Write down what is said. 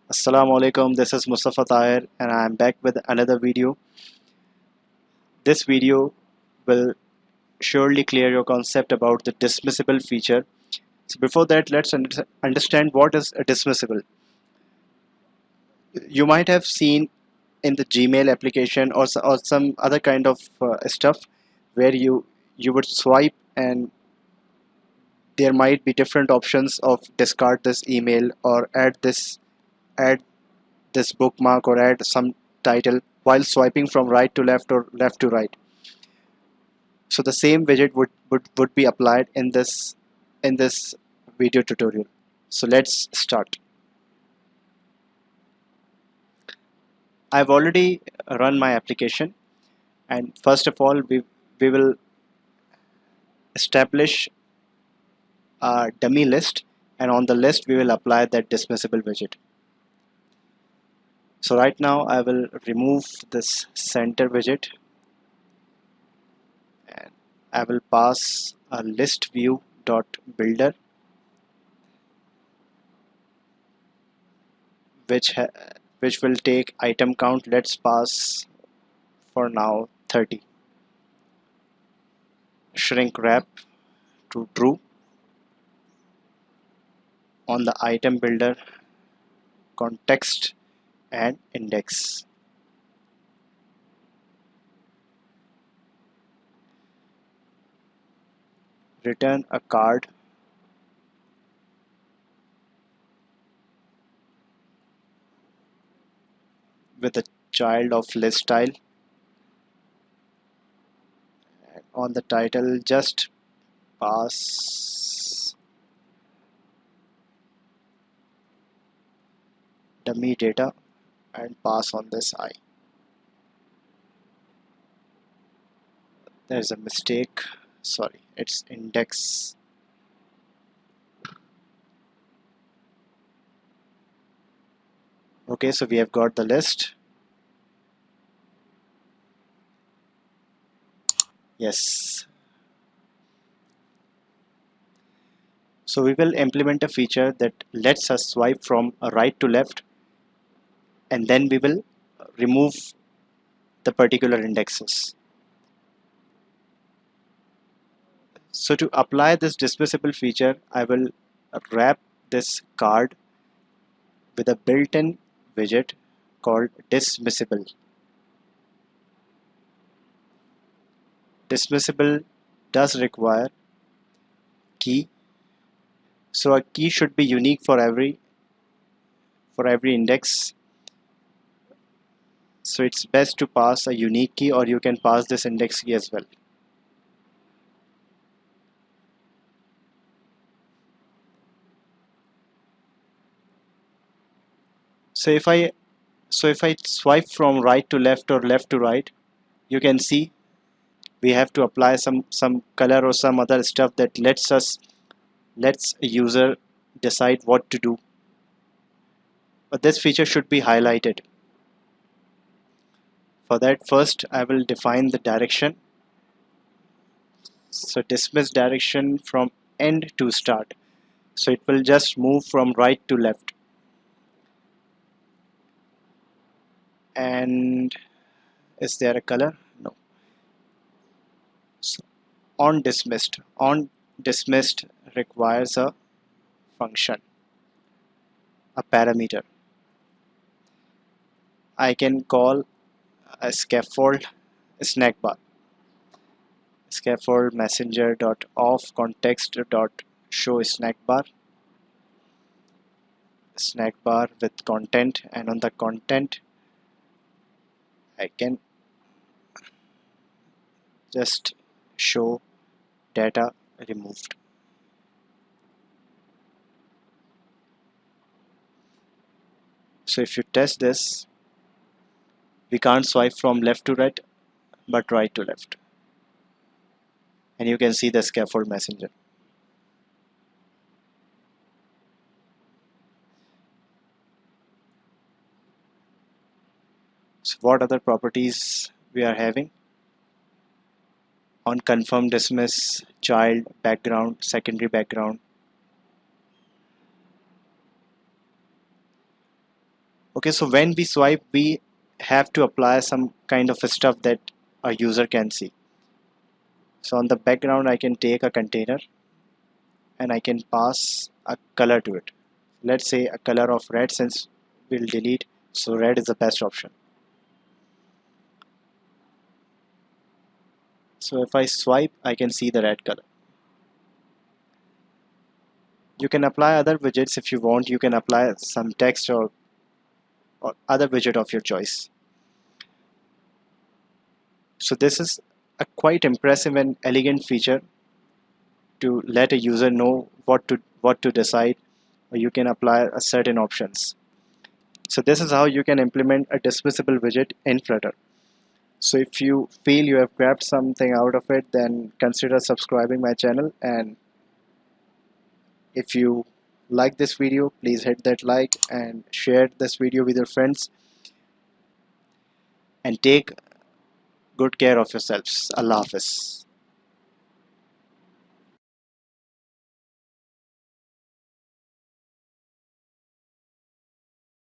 Assalamu alaikum, this is Mustafa Tahir and I am back with another video. This video will surely clear your concept about the dismissible feature. So before that, let's understand what is a dismissible. You might have seen in the Gmail application or some other kind of stuff where you would swipe and there might be different options of discard this email or add this bookmark or add some title while swiping from right to left or left to right. So the same widget would be applied in this video tutorial. So let's start. I've already run my application, and first of all we will establish a dummy list, and on the list we will apply that dismissible widget. So right now I will remove this center widget and I will pass a list view dot builder which will take item count. Let's pass for now 30. Shrink wrap to true. On the item builder, context and index. Return a card with a child of list style. And on the title, just pass dummy data and pass on this I. There's a mistake. Sorry, it's index. Okay, so we have got the list. Yes. So we will implement a feature that lets us swipe from right to left, and then we will remove the particular indexes. So to apply this dismissible feature, I will wrap this card with a built-in widget called dismissible. Dismissible does require key, so a key should be unique for every index. So it's best to pass a unique key, or you can pass this index key as well. So if I swipe from right to left or left to right, you can see we have to apply some color or some other stuff that lets a user decide what to do. But this feature should be highlighted. For that, first I will define the direction. So dismiss direction from end to start. So it will just move from right to left. And is there a color? No. So on dismissed requires a function, a parameter. I can call a scaffold snack bar. Scaffold messenger dot off context dot show snack bar with content, and on the content I can just show data removed. So if you test this, we can't swipe from left to right but right to left, and you can see the scaffold messenger. So what other properties we are having? On confirm dismiss, child, background, secondary background. Okay, so when we swipe, we have to apply some kind of stuff that a user can see. So on the background, I can take a container and I can pass a color to it. Let's say a color of red, since we'll delete, so red is the best option. So if I swipe, I can see the red color. You can apply other widgets if you want. You can apply some text or other widget of your choice. So this is a quite impressive and elegant feature to let a user know what to decide, or you can apply a certain options. So this is how you can implement a dismissible widget in Flutter. So if you feel you have grabbed something out of it, then consider subscribing my channel, and if you like this video, please hit that like and share this video with your friends, and take good care of yourselves. Allah Hafiz.